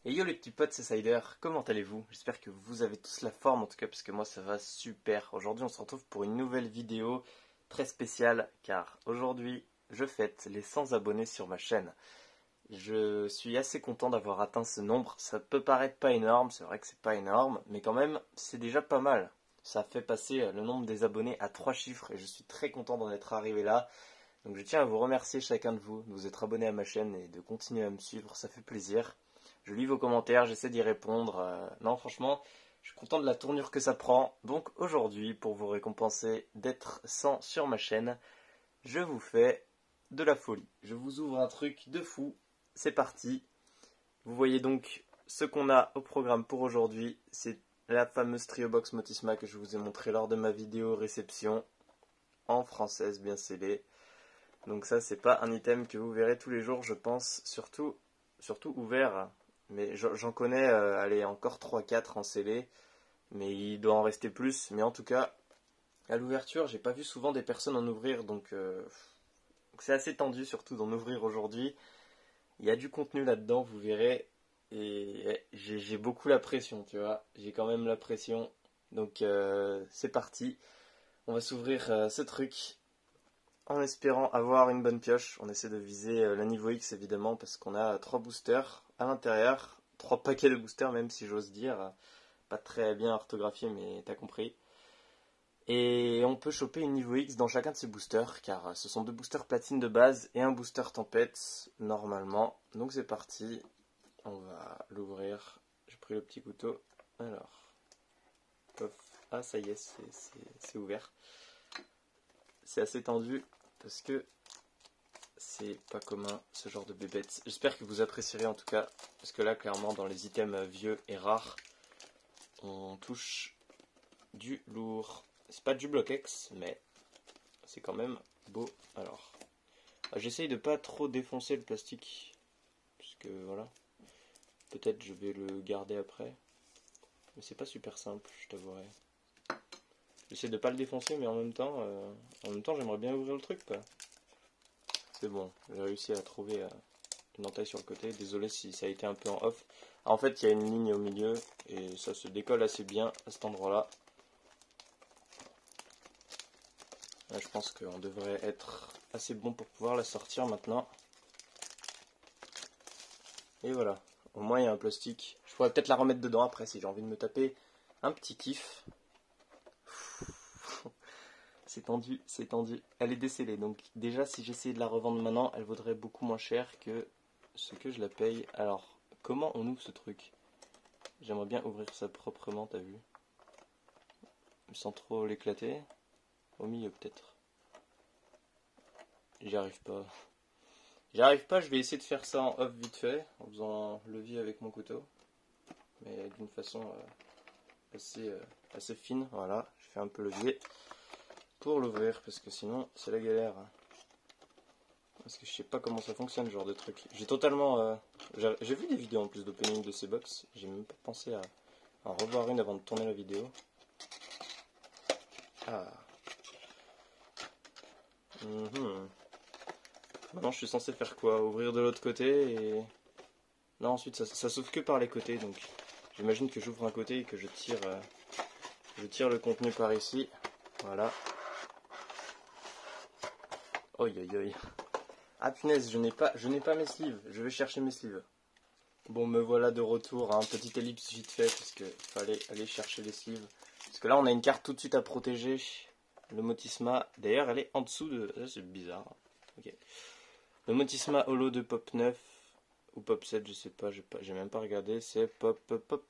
Et yo les petits potes, c'est Cider, comment allez-vous? J'espère que vous avez tous la forme en tout cas parce que moi ça va super. Aujourd'hui on se retrouve pour une nouvelle vidéo très spéciale car aujourd'hui je fête les 100 abonnés sur ma chaîne. Je suis assez content d'avoir atteint ce nombre, ça peut paraître pas énorme, c'est vrai que c'est pas énorme, mais quand même c'est déjà pas mal. Ça fait passer le nombre des abonnés à 3 chiffres et je suis très content d'en être arrivé là. Donc je tiens à vous remercier chacun de vous être abonné à ma chaîne et de continuer à me suivre, ça fait plaisir. Je lis vos commentaires, j'essaie d'y répondre. Non, franchement, je suis content de la tournure que ça prend. Donc aujourd'hui, pour vous récompenser d'être 100 sur ma chaîne, je vous fais de la folie. Je vous ouvre un truc de fou. C'est parti. Vous voyez donc ce qu'on a au programme pour aujourd'hui. C'est la fameuse Trio Box Motisma que je vous ai montré lors de ma vidéo réception en française bien scellée. Donc ça, c'est pas un item que vous verrez tous les jours, je pense, surtout ouvert. Mais j'en connais, allez, encore 3-4 en scellé, mais il doit en rester plus. Mais en tout cas, à l'ouverture, j'ai pas vu souvent des personnes en ouvrir, donc c'est assez tendu, surtout d'en ouvrir aujourd'hui. Il y a du contenu là-dedans, vous verrez, et ouais, j'ai beaucoup la pression, tu vois. J'ai quand même la pression, donc c'est parti. On va s'ouvrir ce truc en espérant avoir une bonne pioche. On essaie de viser le niveau X évidemment parce qu'on a 3 boosters à l'intérieur, 3 paquets de boosters même si j'ose dire. Pas très bien orthographié mais t'as compris. Et on peut choper une niveau X dans chacun de ces boosters car ce sont 2 boosters platine de base et un booster tempête normalement. Donc c'est parti, on va l'ouvrir. J'ai pris le petit couteau. Alors, pof. Ah ça y est, c'est ouvert. C'est assez tendu parce que c'est pas commun ce genre de bébête. J'espère que vous apprécierez en tout cas, parce que là clairement dans les items vieux et rares, on touche du lourd. C'est pas du Block-X, mais c'est quand même beau. Alors, j'essaye de pas trop défoncer le plastique, puisque voilà, peut-être je vais le garder après, mais c'est pas super simple, je t'avouerai. J'essaie de pas le défoncer, mais en même temps j'aimerais bien ouvrir le truc quoi. C'est bon, j'ai réussi à trouver une entaille sur le côté. Désolé si ça a été un peu en off. En fait, il y a une ligne au milieu et ça se décolle assez bien à cet endroit-là. Là, je pense qu'on devrait être assez bon pour pouvoir la sortir maintenant. Et voilà, au moins il y a un plastique. Je pourrais peut-être la remettre dedans après si j'ai envie de me taper un petit kiff. C'est tendu, c'est tendu. Elle est décellée, donc déjà si j'essayais de la revendre maintenant, elle vaudrait beaucoup moins cher que ce que je la paye. Alors, comment on ouvre ce truc? J'aimerais bien ouvrir ça proprement, t'as vu? Sans trop l'éclater. Au milieu peut-être. J'y arrive pas. J'y arrive pas, je vais essayer de faire ça en off vite fait, en faisant un levier avec mon couteau. Mais d'une façon assez fine, voilà. Je fais un peu levier pour l'ouvrir, parce que sinon c'est la galère. Parce que je sais pas comment ça fonctionne ce genre de truc. J'ai totalement... j'ai vu des vidéos en plus d'opening de ces box. J'ai même pas pensé à en revoir une avant de tourner la vidéo. Ah. Maintenant je suis censé faire quoi? Ouvrir de l'autre côté et... Non, ensuite ça s'ouvre que par les côtés. Donc j'imagine que j'ouvre un côté et que je tire le contenu par ici. Voilà. Oi oi oi. Ah punaise, je n'ai pas mes sleeves. Je vais chercher mes sleeves. Bon, me voilà de retour, hein. Petite ellipse vite fait, parce qu'il fallait aller chercher les sleeves. Parce que là, on a une carte tout de suite à protéger. Le Motisma, d'ailleurs, elle est en dessous de... Ça, c'est bizarre. Ok. Le Motisma Holo de Pop 9, ou Pop 7, je sais pas, j'ai même pas regardé. C'est Pop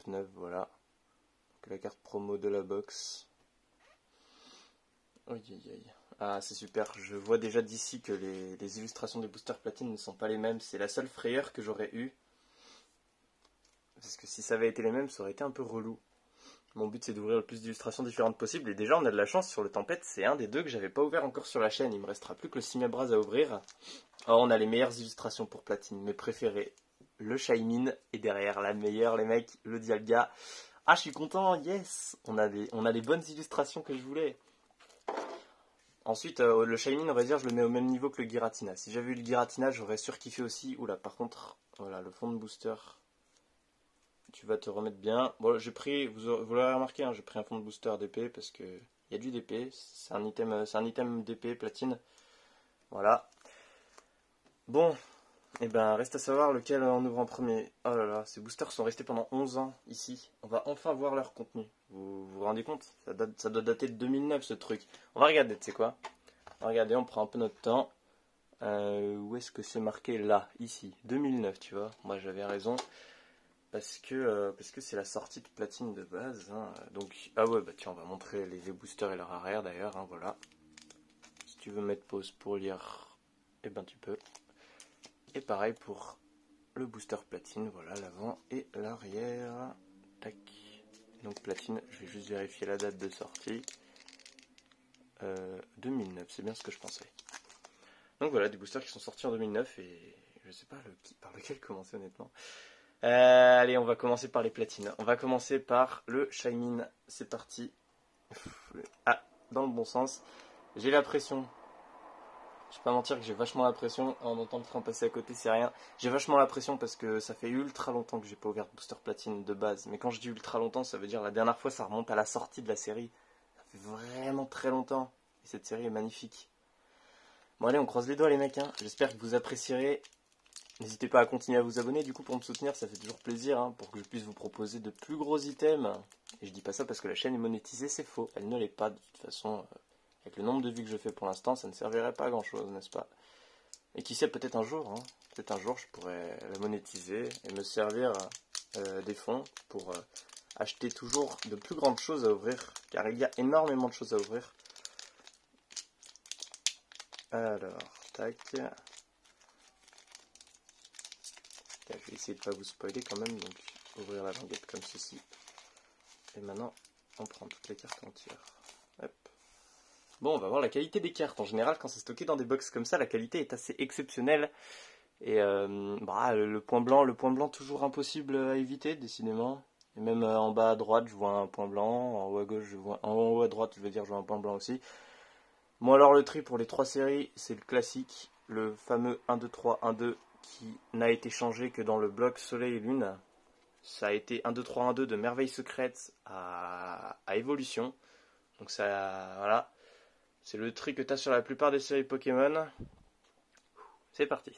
9, voilà. Donc, la carte promo de la box. Aïe aïe aïe. Ah, c'est super. Je vois déjà d'ici que les illustrations des boosters platine ne sont pas les mêmes. C'est la seule frayeur que j'aurais eue. Parce que si ça avait été les mêmes, ça aurait été un peu relou. Mon but c'est d'ouvrir le plus d'illustrations différentes possible. Et déjà on a de la chance sur le Tempête, c'est un des deux que j'avais pas ouvert encore sur la chaîne. Il me restera plus que le Simebras à ouvrir. Alors on a les meilleures illustrations pour platine, mes préférés. Le Shaymin et derrière la meilleure les mecs, le Dialga. Ah je suis content, yes. On a les bonnes illustrations que je voulais. Ensuite le Shaymin on va dire je le mets au même niveau que le Giratina. Si j'avais eu le Giratina j'aurais surkiffé aussi. Oula par contre, voilà le fond de booster. tu vas te remettre bien. Bon, j'ai pris, vous l'aurez remarqué, hein, j'ai pris un fond de booster d'épée parce que il y a du DP, c'est un item d'épée platine. Voilà. Bon, et ben reste à savoir lequel on ouvre en premier. Oh là là, ces boosters sont restés pendant 11 ans ici. On va enfin voir leur contenu. Vous rendez compte? Ça doit dater de 2009 ce truc. On va regarder, tu sais quoi? On va regarder, on prend un peu notre temps. Où est-ce que c'est marqué? Là, ici, 2009, tu vois. Moi j'avais raison. Parce que c'est la sortie de platine de base. Hein. Donc, ah ouais, bah tiens, on va montrer les boosters et leur arrière d'ailleurs. Hein, voilà. Si tu veux mettre pause pour lire, eh ben tu peux. Et pareil pour le booster platine, voilà l'avant et l'arrière. Tac. Donc platine, je vais juste vérifier la date de sortie. 2009, c'est bien ce que je pensais. Donc voilà, des boosters qui sont sortis en 2009 et je sais pas par lequel commencer honnêtement. Allez, on va commencer par les platines. On va commencer par le Shaymin. C'est parti. Ah, dans le bon sens. J'ai la pression. Je vais pas mentir que j'ai vachement la pression. En entendant le train passer à côté, c'est rien. J'ai vachement la pression parce que ça fait ultra longtemps que j'ai pas ouvert de booster platine de base. Mais quand je dis ultra longtemps, ça veut dire la dernière fois, ça remonte à la sortie de la série. Ça fait vraiment très longtemps. Et cette série est magnifique. Bon allez, on croise les doigts les mecs. Hein. J'espère que vous apprécierez. N'hésitez pas à continuer à vous abonner du coup pour me soutenir, ça fait toujours plaisir hein, pour que je puisse vous proposer de plus gros items. Et je dis pas ça parce que la chaîne est monétisée, c'est faux, elle ne l'est pas de toute façon. Avec le nombre de vues que je fais pour l'instant, ça ne servirait pas à grand chose, n'est-ce pas? Et qui sait, peut-être un jour, hein, peut-être un jour je pourrais la monétiser et me servir des fonds pour acheter toujours de plus grandes choses à ouvrir, car il y a énormément de choses à ouvrir. Alors, tac. Je vais essayer de ne pas vous spoiler quand même, donc ouvrir la languette comme ceci. Et maintenant, on prend toutes les cartes entières. Hop. Bon, on va voir la qualité des cartes. En général, quand c'est stocké dans des box comme ça, la qualité est assez exceptionnelle. Et le point blanc toujours impossible à éviter, décidément. Et même en bas à droite, je vois un point blanc. En haut à gauche, en haut à droite, je vois un point blanc aussi. Bon, alors le tri pour les 3 séries, c'est le classique. Le fameux 1, 2, 3, 1, 2. Qui n'a été changé que dans le bloc Soleil et Lune. Ça a été 1, 2, 3, 1, 2 de Merveille Secrète à Évolution. Donc ça, voilà. C'est le tri que tu as sur la plupart des séries Pokémon. C'est parti.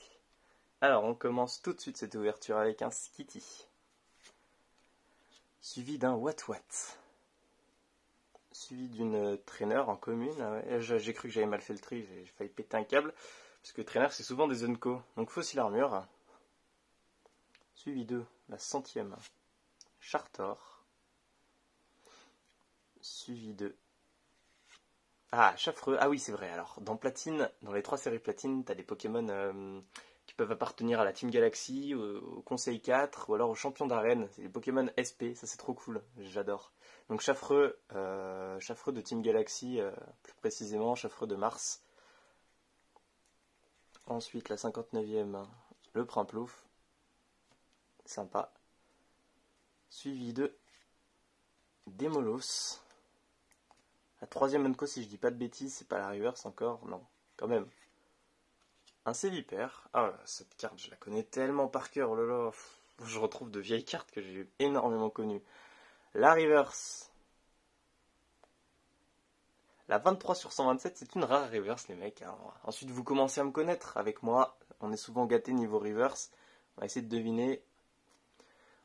Alors on commence tout de suite cette ouverture avec un Skitty. Suivi d'un What. Suivi d'une Trainer en commune. Ah ouais, j'ai cru que j'avais mal fait le tri, j'ai failli péter un câble. Parce que Trainer c'est souvent des Unco. Donc fossile armure. Suivi de la 100e Chartor. Suivi de... Ah, Chafreux. Ah oui, c'est vrai. Alors, dans Platine, dans les 3 séries Platine, t'as des Pokémon qui peuvent appartenir à la Team Galaxy, au Conseil 4, ou alors aux Champions d'Arène. C'est des Pokémon SP, ça c'est trop cool. J'adore. Donc Chafreux de Team Galaxy, plus précisément, Chafreux de Mars. Ensuite, la 59e, le Primplouf. Sympa. Suivi de Démolos. La 3e Unco, si je dis pas de bêtises, c'est pas la reverse encore. Non, quand même. Un Sévipère. Ah là, cette carte, je la connais tellement par cœur. Oh là là. Je retrouve de vieilles cartes que j'ai énormément connues. La reverse. La 23 sur 127, c'est une rare reverse, les mecs. Hein. Ensuite, vous commencez à me connaître. Avec moi, on est souvent gâté niveau reverse. On va essayer de deviner.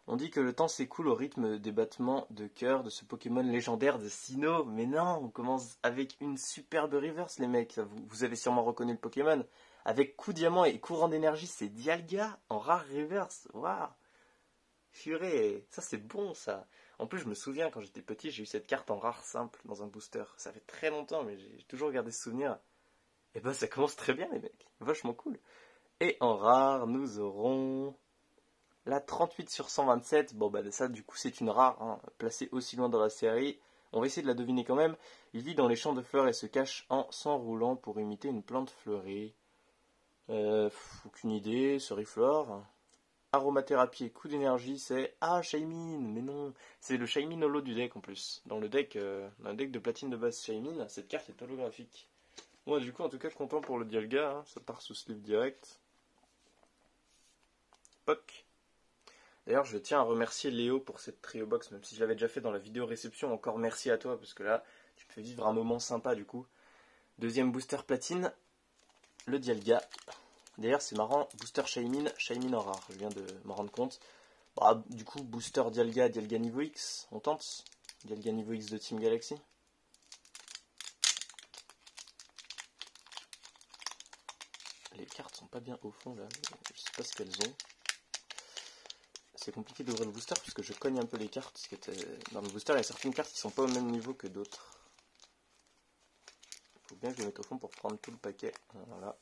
On dit que le temps s'écoule au rythme des battements de cœur de ce Pokémon légendaire de Sinnoh. Mais non, on commence avec une superbe reverse, les mecs. Vous avez sûrement reconnu le Pokémon. Avec coup diamant et courant d'énergie, c'est Dialga en rare reverse. Waouh! Purée, ça c'est bon ça. En plus, je me souviens quand j'étais petit, j'ai eu cette carte en rare simple dans un booster. Ça fait très longtemps, mais j'ai toujours gardé ce souvenir. Et bah, ça commence très bien, les mecs. Vachement cool. Et en rare, nous aurons... La 38 sur 127, bon bah ça du coup c'est une rare, hein, placée aussi loin dans la série. On va essayer de la deviner quand même. Il vit dans les champs de fleurs et se cache en s'enroulant pour imiter une plante fleurie. Aucune idée, Soriflore. Aromathérapie et coup d'énergie, c'est... Ah, Shaymin, mais non. C'est le Shaymin holo du deck en plus. Dans le deck de platine de base Shaymin, cette carte est holographique. Moi du coup en tout cas content pour le Dialga, hein, ça part sous sleeve direct. Poc. D'ailleurs, je tiens à remercier Léo pour cette trio box, même si je l'avais déjà fait dans la vidéo réception. Encore merci à toi, parce que là, tu me fais vivre un moment sympa du coup. Deuxième booster platine, le Dialga. D'ailleurs, c'est marrant, booster Shaymin en rare, je viens de m'en rendre compte. Bah, du coup, booster Dialga, Dialga niveau X, on tente. Dialga niveau X de Team Galaxy. Les cartes sont pas bien au fond là, je sais pas ce qu'elles ont. C'est compliqué d'ouvrir le booster puisque je cogne un peu les cartes. Parce que dans le booster, il y a certaines cartes qui sont pas au même niveau que d'autres. Il faut bien que je les mette au fond pour prendre tout le paquet. Voilà.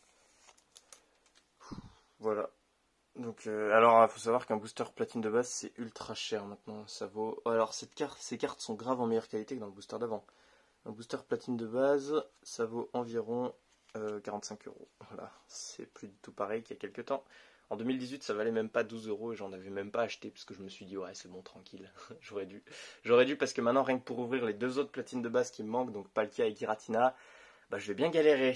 Voilà. Donc, alors, il faut savoir qu'un booster platine de base, c'est ultra cher maintenant. Ça vaut. Alors, ces cartes sont grave en meilleure qualité que dans le booster d'avant. Un booster platine de base, ça vaut environ 45 euros. Voilà, c'est plus du tout pareil qu'il y a quelques temps. En 2018, ça valait même pas 12 euros et j'en avais même pas acheté parce que je me suis dit, ouais, c'est bon, tranquille. J'aurais dû. J'aurais dû parce que maintenant, rien que pour ouvrir les deux autres platines de base qui me manquent, donc Palkia et Giratina, bah, je vais bien galérer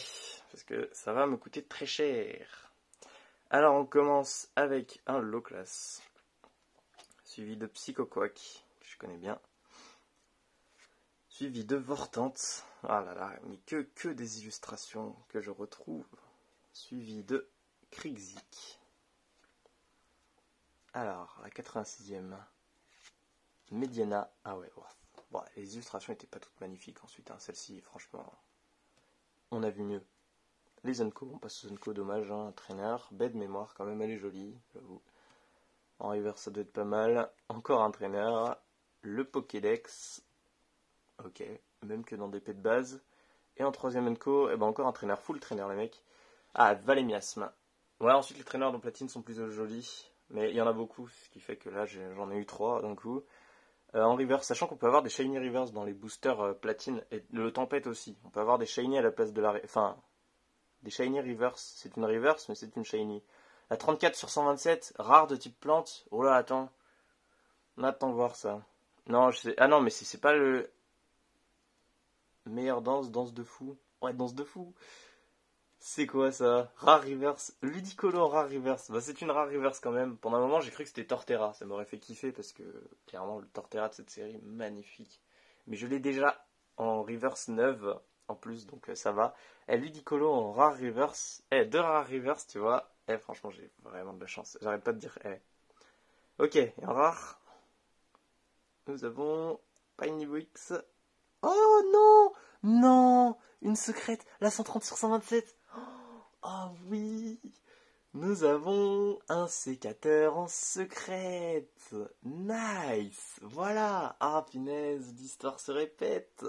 parce que ça va me coûter très cher. Alors, on commence avec un low class suivi de Psychoquack, que je connais bien. Suivi de Vortante. Ah là là, mais que des illustrations que je retrouve. Suivi de Krigzik. Alors, la 86e. Mediana. Ah ouais, bon, les illustrations n'étaient pas toutes magnifiques ensuite. Hein. Celle-ci, franchement, on a vu mieux. Les Zenko, on passe aux Zenko, dommage, hein, un traîneur. Baie de mémoire, quand même, elle est jolie, j'avoue. En river, ça doit être pas mal. Encore un traîneur. Le Pokédex. Ok, même que dans des P de base. Et en troisième Enco, eh ben encore un traîneur, full traîneur les mecs. Ah, Valemiasme. Ouais, ensuite les traîneurs de platine sont plus jolis. Mais il y en a beaucoup, ce qui fait que là j'en ai eu 3 d'un coup. En reverse, sachant qu'on peut avoir des shiny reverse dans les boosters platine et le tempête aussi. On peut avoir des shiny à la place de la... Enfin, des shiny reverse. C'est une reverse, mais c'est une shiny. La 34 sur 127, rare de type plante. Oh là, attends. On attend de voir ça. Non, je sais... Ah non, mais c'est pas le... Meilleure danse de fou. Ouais, danse de fou. C'est quoi ça? Rare reverse. Ludicolo en rare reverse. Bah, c'est une rare reverse quand même. Pendant un moment, j'ai cru que c'était Torterra. Ça m'aurait fait kiffer parce que clairement, le Torterra de cette série, magnifique. Mais je l'ai déjà en reverse neuve en plus, donc ça va. Ludicolo en rare reverse. Deux rare reverse, tu vois. Franchement, j'ai vraiment de la chance. J'arrête pas de dire Ok, et en rare, nous avons Piney Wix. Oh non! Non! Une secrète! La 130 sur 127! Oh oui! Nous avons un sécateur en secrète! Nice! Voilà! Ah punaise, l'histoire se répète!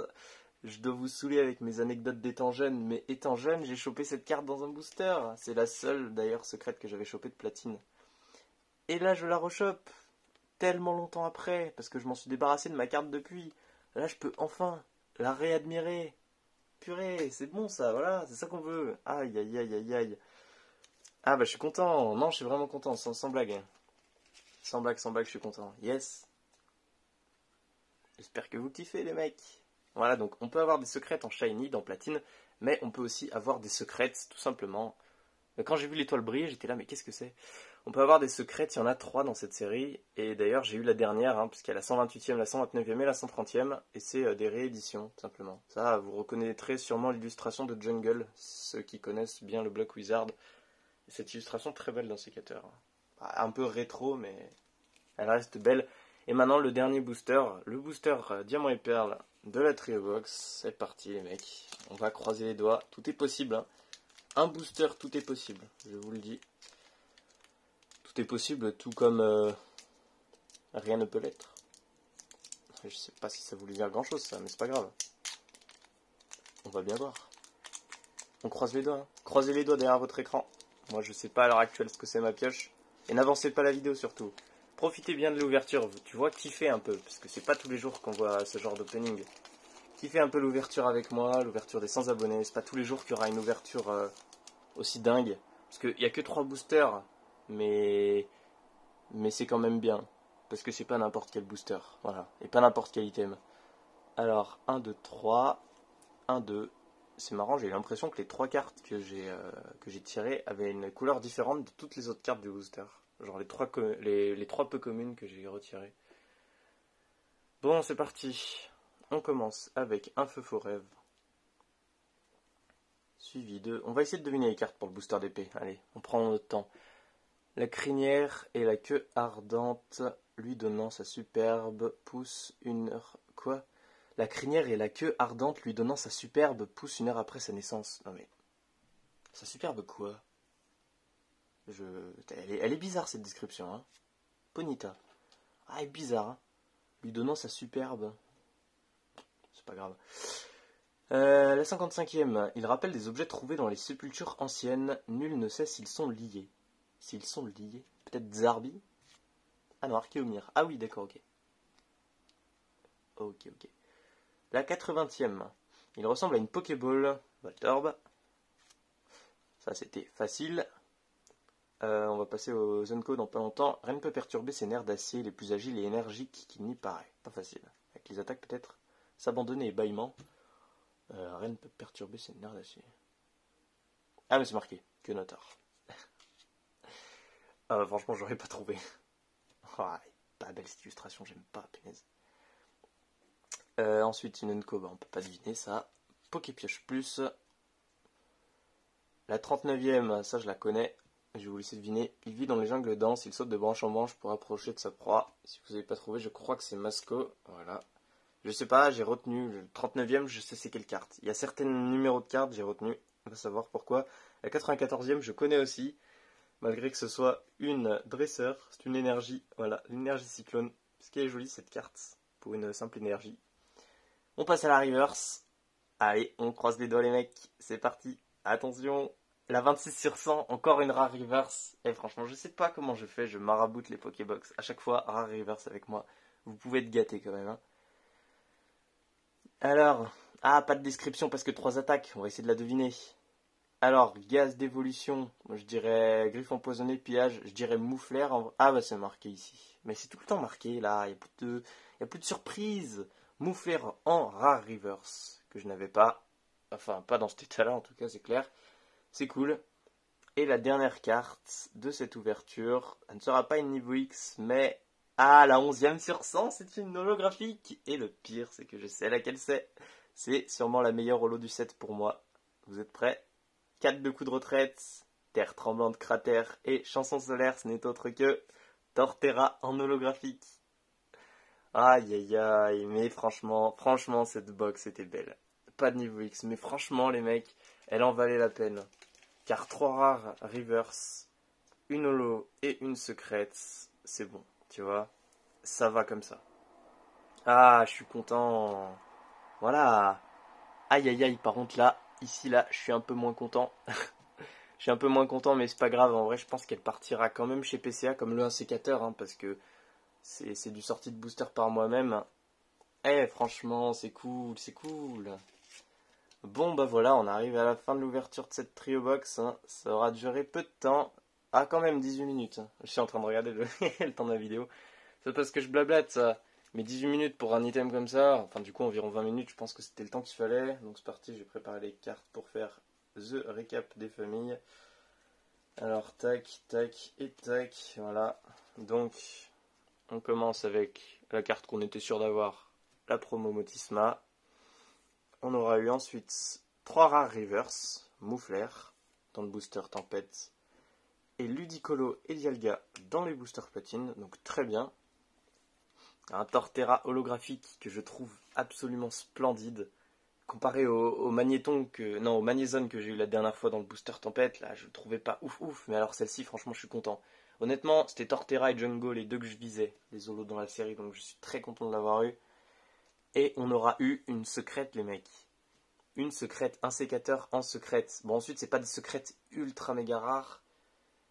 Je dois vous saouler avec mes anecdotes d'étant jeune, mais étant jeune, j'ai chopé cette carte dans un booster. C'est la seule d'ailleurs secrète que j'avais chopée de platine. Et là, je la rechoppe! Tellement longtemps après, parce que je m'en suis débarrassé de ma carte depuis. Là, je peux enfin la réadmirer. Purée, c'est bon ça, voilà, c'est ça qu'on veut. Aïe, aïe, aïe, aïe, aïe. Ah bah je suis content. Non, je suis vraiment content, sans blague. Sans blague, je suis content. Yes. J'espère que vous kiffez les mecs. Voilà, donc on peut avoir des secrètes en shiny, dans platine, mais on peut aussi avoir des secrètes, tout simplement. Quand j'ai vu l'étoile briller, j'étais là, mais qu'est-ce que c'est? On peut avoir des secrètes, il y en a 3 dans cette série, et d'ailleurs j'ai eu la dernière, hein, puisqu'il y a la 128e, la 129e et la 130e, et c'est des rééditions, tout simplement. Ça, vous reconnaîtrez sûrement l'illustration de Jungle, ceux qui connaissent bien le Black Wizard. Et cette illustration très belle d'un sécateur. Un peu rétro, mais elle reste belle. Et maintenant le dernier booster, le booster Diamant et Perle de la Trio Box. C'est parti les mecs, on va croiser les doigts, tout est possible, hein. Un booster, tout est possible, je vous le dis. Tout est possible, tout comme rien ne peut l'être. Je sais pas si ça voulait dire grand chose ça, mais c'est pas grave. On va bien voir. On croise les doigts, hein. Croisez les doigts derrière votre écran. Moi je sais pas à l'heure actuelle ce que c'est ma pioche. Et n'avancez pas la vidéo surtout. Profitez bien de l'ouverture, tu vois, kiffez un peu, parce que c'est pas tous les jours qu'on voit ce genre d'opening. Kiffez un peu l'ouverture avec moi, l'ouverture des 100 abonnés. C'est pas tous les jours qu'il y aura une ouverture aussi dingue. Parce qu'il n'y a que 3 boosters, mais c'est quand même bien. Parce que c'est pas n'importe quel booster, voilà. Et pas n'importe quel item. Alors, 1, 2, 3, 1, 2. C'est marrant, j'ai l'impression que les 3 cartes que j'ai tirées avaient une couleur différente de toutes les autres cartes du booster. Genre les trois peu communes que j'ai retirées. Bon, c'est parti. On commence avec un feu faux rêve. Suivi de... On va essayer de deviner les cartes pour le booster d'épée. Allez, on prend notre temps. La crinière et la queue ardente, lui donnant sa superbe, pousse une heure... Quoi? La crinière et la queue ardente lui donnant sa superbe pousse une heure après sa naissance. Non mais... Sa superbe quoi? Elle est bizarre cette description, hein. Ponita. Ah, elle est bizarre, hein. Lui donnant sa superbe. C'est pas grave. La 55e. Il rappelle des objets trouvés dans les sépultures anciennes. Nul ne sait s'ils sont liés. S'ils sont liés. Peut-être Zarbi? Ah non, Archéomir. Ah oui, d'accord, ok. Ok. La 80e. Il ressemble à une Pokéball. Voltorb. Ça, c'était facile. On va passer au Zenko dans pas longtemps. Rien ne peut perturber ses nerfs d'acier les plus agiles et énergiques qu'il n'y paraît. Pas facile. Avec les attaques peut-être. S'abandonner et bâillement. Rien ne peut perturber ses nerfs d'acier. Ah mais c'est marqué. Que Notar. Franchement j'aurais pas trouvé. Oh, pas belle cette illustration, j'aime pas, punaise. Ensuite une Enco, on peut pas deviner ça. Poképioche plus. La 39e, ça je la connais. Je vais vous laisser deviner. Il vit dans les jungles denses, il saute de branche en branche pour approcher de sa proie. Si vous n'avez pas trouvé, je crois que c'est Masco. Voilà. Je sais pas, j'ai retenu. Le 39e, je sais c'est quelle carte. Il y a certains numéros de cartes, j'ai retenu. On va savoir pourquoi. La 94e, je connais aussi. Malgré que ce soit une dresseur, c'est une énergie. Voilà, l'énergie cyclone. Ce qui est joli cette carte, pour une simple énergie. On passe à la reverse. Allez, on croise les doigts les mecs. C'est parti. Attention. La 26 sur 100, encore une rare reverse. Et franchement, je sais pas comment je fais, je maraboute les Pokébox. À chaque fois, rare reverse avec moi. Vous pouvez être gâtés quand même. Hein. Alors, pas de description parce que 3 attaques. On va essayer de la deviner. Alors, gaz d'évolution. Moi, je dirais griffe empoisonné, pillage. Je dirais mouflère. Ah, bah c'est marqué ici. Mais c'est tout le temps marqué là. Il n'y a plus de surprise. Mouflère en rare reverse. Que je n'avais pas. Enfin, pas dans cet état-là en tout cas, c'est clair. C'est cool. Et la dernière carte de cette ouverture, elle ne sera pas une niveau X, mais la 11e sur 100, c'est une holographique. Et le pire, c'est que je sais laquelle c'est. C'est sûrement la meilleure holo du set pour moi. Vous êtes prêts? 4 de coups de retraite, terre tremblante, cratère et chanson solaire, ce n'est autre que Torterra en holographique. Aïe, mais franchement, cette box était belle. Pas de niveau X, mais franchement, les mecs, elle en valait la peine. Car 3 rares reverse, une holo et une secrète, c'est bon, tu vois. Ça va comme ça. Je suis content. Voilà. Aïe, par contre là, ici là, je suis un peu moins content. Je suis un peu moins content, mais c'est pas grave. En vrai, je pense qu'elle partira quand même chez PCA comme le 1 sécateur, hein, parce que c'est du sortie de booster par moi-même. Franchement, c'est cool. Bon, bah voilà, on arrive à la fin de l'ouverture de cette trio box. Hein. Ça aura duré peu de temps. Quand même 18 minutes. Hein. Je suis en train de regarder le temps de la vidéo. C'est parce que je blablate, ça. Mais 18 minutes pour un item comme ça, enfin du coup environ 20 minutes, je pense que c'était le temps qu'il fallait. Donc c'est parti, j'ai préparé les cartes pour faire the récap des familles. Alors tac, et tac, voilà. Donc on commence avec la carte qu'on était sûr d'avoir, la promo Motisma. On aura eu ensuite 3 rares reverse, Mouflère, dans le booster Tempête, et Ludicolo et Dialga dans les boosters platine, donc très bien. Un Torterra holographique que je trouve absolument splendide. Comparé au magnéton au magnézone que j'ai eu la dernière fois dans le booster Tempête, là je le trouvais pas ouf, mais alors celle-ci franchement je suis content. Honnêtement, c'était Torterra et Jungle les deux que je visais, les holos dans la série, donc je suis très content de l'avoir eu. Et on aura eu une secrète les mecs. Une secrète, un sécateur en secrète. Bon ensuite c'est pas des secrètes ultra méga rares.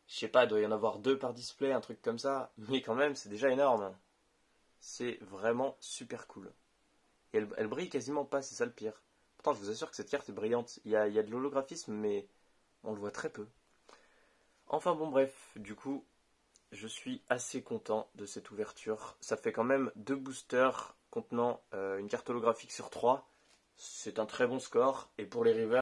Je sais pas, il doit y en avoir 2 par display, un truc comme ça. Mais quand même c'est déjà énorme. C'est vraiment super cool. Et elle brille quasiment pas, c'est ça le pire. Pourtant, je vous assure que cette carte est brillante. Il y a de l'holographisme, mais on le voit très peu. Enfin bon, bref, du coup, je suis assez content de cette ouverture. Ça fait quand même 2 boosters contenant une carte holographique sur 3. C'est un très bon score. Et pour les rivers,